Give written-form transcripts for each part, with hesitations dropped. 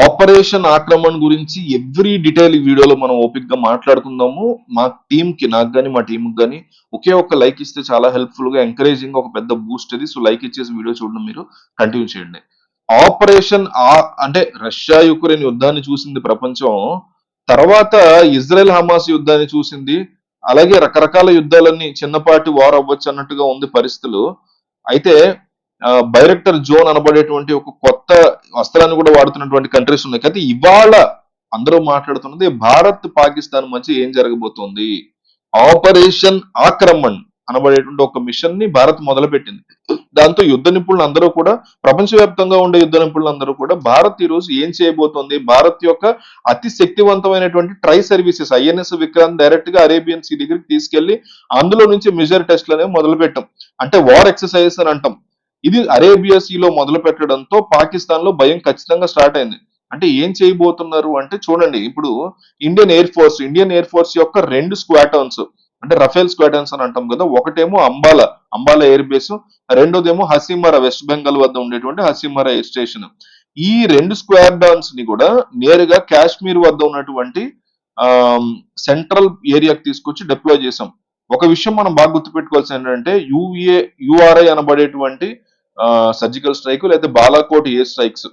Operation ఆక్రమణ గురించి every detail ఈ వీడియోలో మనం ఓపిక్ గా మాట్లాడుకుందాము. మా టీమ్ కి నాకు గాని మా టీం కి గాని ఒకే ఒక్క లైక్ ఇస్తే చాలా హెల్ప్ఫుల్ గా ఎంకరేజింగ్ ఒక పెద్ద బూస్ట్ ఇది. సో లైక్ ఇచ్చేసి వీడియో చూడడం మీరు కంటిన్యూ చేయండి. ఆపరేషన్ అంటే రష్యా యుక్రెయిన్ యుద్ధాన్ని చూసింది ప్రపంచం. తర్వాత ఇజ్రాయెల్ హమాస్ యుద్ధాన్ని చూసింది. అలాగే రకరకాల యుద్ధాలన్నీ చిన్నపాటి వార్ అవ్వచ్చు అన్నట్టుగా ఉంది పరిస్థితులు. అయితే బైరెక్టర్ జోన్ అనబడేటువంటి ఒక కొత్త వస్త్రాన్ని కూడా వాడుతున్నటువంటి కంట్రీస్ ఉన్నాయి. అయితే ఇవాళ అందరూ మాట్లాడుతున్నది భారత్ పాకిస్తాన్ మధ్య ఏం జరగబోతోంది. ఆపరేషన్ ఆక్రమణ్ అనబడేటువంటి ఒక మిషన్ ని భారత్ మొదలుపెట్టింది. దాంతో యుద్ధ నిపుణులు అందరూ కూడా ప్రపంచవ్యాప్తంగా ఉండే యుద్ధ నిపుణులు అందరూ కూడా భారత్ ఈ రోజు ఏం చేయబోతోంది, భారత్ యొక్క అతి శక్తివంతమైనటువంటి try services INS Vikrant direct గా అరేబియన్ సీ దగ్గరికి తీసుకెళ్లి అందులో నుంచి మిజర్ టెస్ట్లు అనేవి మొదలు పెట్టాం. అంటే వార్ ఎక్సర్సైజెస్ అని అంటాం. ఇది అరేబియా సీలో మొదలు పెట్టడంతో పాకిస్తాన్ లో భయం ఖచ్చితంగా స్టార్ట్ అయింది. అంటే ఏం చేయబోతున్నారు అంటే చూడండి, ఇప్పుడు ఇండియన్ ఎయిర్ ఫోర్స్ యొక్క రెండు స్క్వాటర్న్స్, అంటే రఫేల్ స్క్వాటర్న్స్ అని అంటాం కదా. ఒకటేమో అంబాలా ఎయిర్ బేస్, రెండోదేమో హసీమరా వెస్ట్ బెంగాల్ వద్ద ఉండేటువంటి హసీమరా ఎయిర్ స్టేషన్. ఈ రెండు స్క్వాడ్రాన్స్ ని కూడా నేరుగా కాశ్మీర్ వద్ద ఉన్నటువంటి సెంట్రల్ ఏరియాకి తీసుకొచ్చి డిప్లాయ్ చేసాం. ఒక విషయం మనం బాగా గుర్తుపెట్టుకోవాల్సింది ఏంటంటే యుఆర్ఐ అనబడేటువంటి సర్జికల్ స్ట్రైక్ లేదా బాలాకోట్ ఎయిర్ స్ట్రైక్స్,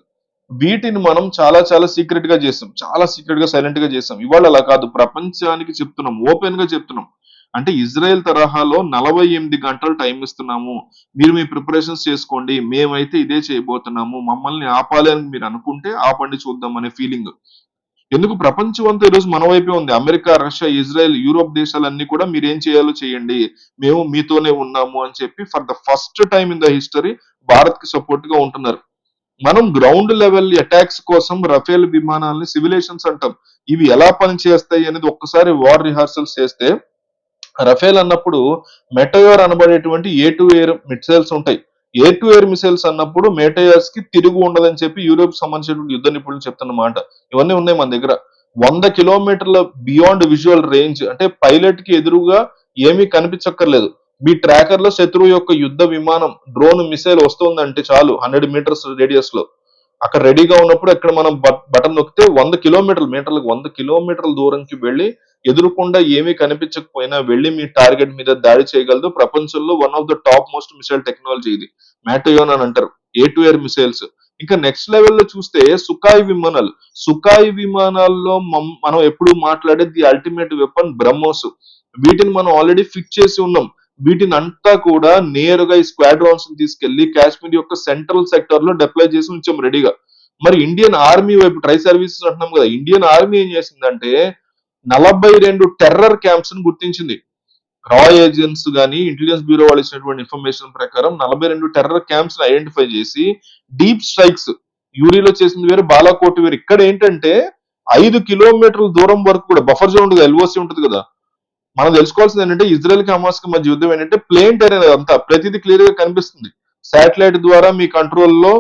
వీటిని మనం చాలా చాలా సీక్రెట్ గా చేసాం, చాలా సీక్రెట్ గా సైలెంట్ గా చేసాం. ఇవాళ అలా కాదు, ప్రపంచానికి చెప్తున్నాం, ఓపెన్ గా చెప్తున్నాం. అంటే ఇజ్రాయెల్ తరహాలో 48 గంటలు టైం ఇస్తున్నాము, మీరు మీ ప్రిపరేషన్స్ చేసుకోండి, మేమైతే ఇదే చేయబోతున్నాము, మమ్మల్ని ఆపాలి అని మీరు అనుకుంటే ఆపండి చూద్దాం అనే ఫీలింగ్. ఎందుకు ప్రపంచం అంతా ఈరోజు మన వైపే ఉంది. అమెరికా, రష్యా, ఇజ్రాయెల్, యూరోప్ దేశాలన్నీ కూడా మీరు ఏం చేయాలో చేయండి, మేము మీతోనే ఉన్నాము అని చెప్పి for the first time in the history Bharat కి సపోర్ట్ గా ఉంటున్నారు. మనం గ్రౌండ్ లెవెల్ అటాక్స్ కోసం రఫేల్ విమానాలని సివిలేషన్స్ అంటాం. ఇవి ఎలా పనిచేస్తాయి అనేది ఒక్కసారి వార్ రిహార్సల్స్ చేస్తే, రఫేల్ అన్నప్పుడు మెటయోర్ అనబడేటువంటి ఏ టు ఎయిర్ మిసైల్స్ ఉంటాయి. ఏ టు ఎయిర్ మిసైల్స్ అన్నప్పుడు మెటయోర్స్ కి తిరుగు ఉండదని చెప్పి యూరోప్ సంబంధించినటువంటి యుద్ధ నిపుణులు చెప్తున్నమాట. ఇవన్నీ ఉన్నాయి మన దగ్గర. 100 కిలోమీటర్ల బియాండ్ విజువల్ రేంజ్, అంటే పైలట్ కి ఎదురుగా ఏమీ కనిపించక్కర్లేదు. మీ ట్రాకర్ లో శత్రువు యొక్క యుద్ధ విమానం, డ్రోన్, మిసైల్ వస్తుందంటే చాలు 100 మీటర్స్ రేడియస్ లో అక్కడ రెడీగా ఉన్నప్పుడు ఇక్కడ మనం బటన్ నొక్కితే 100 కిలోమీటర్ల దూరంకి వెళ్ళి ఎదురుకుండా ఏమీ కనిపించకపోయినా వెళ్ళి మీ టార్గెట్ మీద దాడి చేయగలదు. ప్రపంచంలో one of the top most missile technology ఇది, మ్యాటయోన్ అని అంటారు, ఏ టు ఎయిర్ మిసైల్స్. ఇంకా నెక్స్ట్ లెవెల్లో చూస్తే సుకాయ్ విమానాల్లో మనం ఎప్పుడు మాట్లాడేది ది అల్టిమేట్ వెపన్ బ్రహ్మోస్. వీటిని మనం ఆల్రెడీ ఫిక్స్ చేసి ఉన్నాం. వీటిని అంతా కూడా నేరుగా ఈ స్క్వాడ్రాన్స్ తీసుకెళ్లి కాశ్మీర్ యొక్క సెంట్రల్ సెక్టర్ లో డిప్లాయ్ చేసి ఉంచాం రెడీగా. మరి ఇండియన్ ఆర్మీ వైపు ట్రై సర్వీసెస్ అంటున్నాం కదా, ఇండియన్ ఆర్మీ ఏం చేసిందంటే 42 టెర్రర్ క్యాంప్స్ ని గుర్తించింది. రా ఏజెంట్స్ గానీ ఇంటెలిజెన్స్ బ్యూరో వాళ్ళు ఇచ్చినటువంటి ఇన్ఫర్మేషన్ ప్రకారం 42 టెర్రర్ క్యాంప్స్ ని ఐడెంటిఫై చేసి డీప్ స్ట్రైక్స్, యూరిలో చేసింది వేరు, బాలాకోట్ వేరు. ఇక్కడ ఏంటంటే 5 కిలోమీటర్ల దూరం వరకు కూడా బఫర్ జోన్ ఎల్ఓసి ఉంటుంది కదా. మనం తెలుసుకోవాల్సింది ఏంటంటే ఇజ్రాయెల్ కి హమాస్ కి మధ్య యుద్ధం ఏంటంటే ప్లేన్ టెరెన్, అంతా ప్రతిదీ క్లియర్ గా కనిపిస్తుంది. శాటిలైట్ ద్వారా మీ కంట్రోల్లో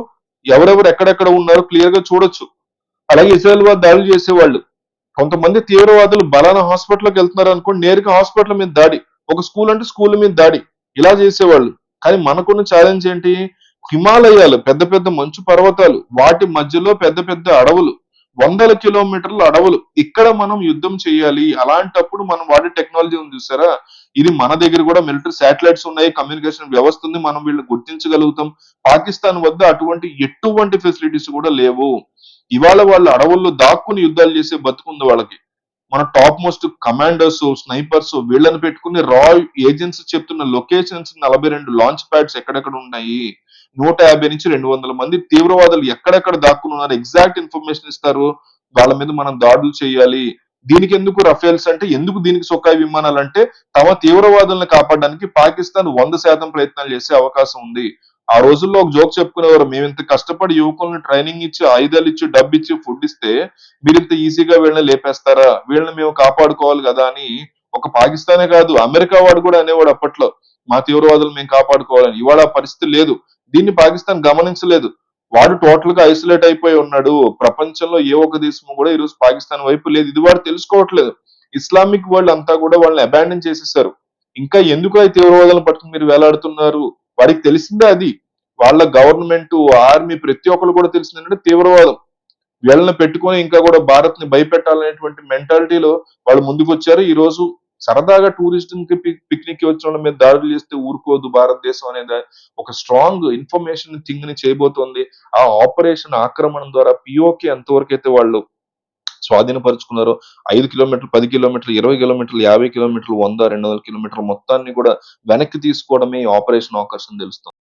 ఎవరెవరు ఎక్కడెక్కడ ఉన్నారో క్లియర్ గా చూడొచ్చు. అలాగే ఇజ్రాయెల్ వారు దాడులు చేసేవాళ్ళు, కొంతమంది తీవ్రవాదులు బలానా హాస్పిటల్కి వెళ్తున్నారు అనుకోండి, నేరుగా హాస్పిటల్ మీద దాడి, ఒక స్కూల్ అంటే స్కూల్ మీద దాడి, ఇలా చేసేవాళ్ళు. కానీ మనకున్న ఛాలెంజ్ ఏంటి, హిమాలయాలు, పెద్ద పెద్ద మంచు పర్వతాలు, వాటి మధ్యలో పెద్ద పెద్ద అడవులు, 100 కిలోమీటర్ల అడవులు, ఇక్కడ మనం యుద్ధం చేయాలి. అలాంటప్పుడు మనం వాడే టెక్నాలజీ ఉంది చూసారా, ఇది మన దగ్గర కూడా మిలిటరీ శాటిలైట్స్ ఉన్నాయి, కమ్యూనికేషన్ వ్యవస్థ ఉంది, మనం వీళ్ళని గుర్తించగలుగుతాం. పాకిస్తాన్ వద్ద ఎటువంటి ఫెసిలిటీస్ కూడా లేవు. ఇవాళ వాళ్ళు అడవుల్లో దాక్కుని యుద్ధాలు చేసే బతుకుంది వాళ్ళకి. మన టాప్ మోస్ట్ కమాండర్స్, స్నైపర్స్, వీళ్ళని పెట్టుకుని రా ఏజెన్సీ చెప్తున్న లొకేషన్స్, 42 లాంచ్ ప్యాడ్స్ ఎక్కడెక్కడ ఉన్నాయి, 150 నుంచి 200 మంది తీవ్రవాదులు ఎక్కడెక్కడ దాక్కుని ఉన్నారు, ఎగ్జాక్ట్ ఇన్ఫర్మేషన్ ఇస్తారు. వాళ్ళ మీద మనం దాడులు చేయాలి. దీనికి ఎందుకు రఫేల్స్ అంటే, ఎందుకు దీనికి సొక్కాయి విమానాలు అంటే, తమ తీవ్రవాదులను కాపాడడానికి పాకిస్తాన్ 100% ప్రయత్నాలు చేసే అవకాశం ఉంది. ఆ రోజుల్లో ఒక జోక్ చెప్పుకునేవారు, మేము ఇంత కష్టపడి యువకులను ట్రైనింగ్ ఇచ్చి, ఆయుధాలు ఇచ్చి, డబ్బు ఇచ్చి, ఫుడ్ ఇస్తే మీరు ఇంత ఈజీగా వీళ్ళని లేపేస్తారా, వీళ్ళని మేము కాపాడుకోవాలి కదా అని. ఒక పాకిస్తానే కాదు, అమెరికా వాడు కూడా అనేవాడు అప్పట్లో, మా తీవ్రవాదులు మేము కాపాడుకోవాలని. ఇవాళ ఆ పరిస్థితి లేదు. దీన్ని పాకిస్తాన్ గమనించలేదు. వాడు టోటల్ గా ఐసోలేట్ అయిపోయి ఉన్నాడు. ప్రపంచంలో ఏ ఒక్క దేశం కూడా ఈరోజు పాకిస్తాన్ వైపు లేదు. ఇది వాడు తెలుసుకోవట్లేదు. ఇస్లామిక్ వరల్డ్ అంతా కూడా వాళ్ళని అబాండన్ చేసేసారు. ఇంకా ఎందుకు ఆ తీవ్రవాదులను పట్టుకుని మీరు వేలాడుతున్నారు, వాడికి తెలిసిందే అది. వాళ్ళ గవర్నమెంట్, ఆర్మీ, ప్రతి ఒక్కరు కూడా తెలిసింది ఏంటంటే తీవ్రవాదం. వీళ్ళని పెట్టుకొని ఇంకా కూడా భారత్ ని భయపెట్టాలనేటువంటి మెంటాలిటీలో వాళ్ళు ముందుకొచ్చారు. ఈ రోజు సరదాగా టూరిస్ట్ కి పిక్నిక్ కి వచ్చిన వాళ్ళ మీద దాడులు చేస్తే ఊరుకోదు భారతదేశం అనేది ఒక స్ట్రాంగ్ ఇన్ఫర్మేషన్ థింగ్ ని చేయబోతోంది. ఆ ఆపరేషన్ ఆక్రమణ ద్వారా పిఓకే ఎంతవరకు అయితే వాళ్ళు స్వాధీనపరుచుకున్నారో 5 కిలోమీటర్లు, 10 కిలోమీటర్లు, 20 కిలోమీటర్లు, 50 కిలోమీటర్లు, 100, 200 కిలోమీటర్ల మొత్తాన్ని కూడా వెనక్కి తీసుకోవడమే ఈ ఆపరేషన్ ఆకర్ష్ అని తెలుస్తుంది.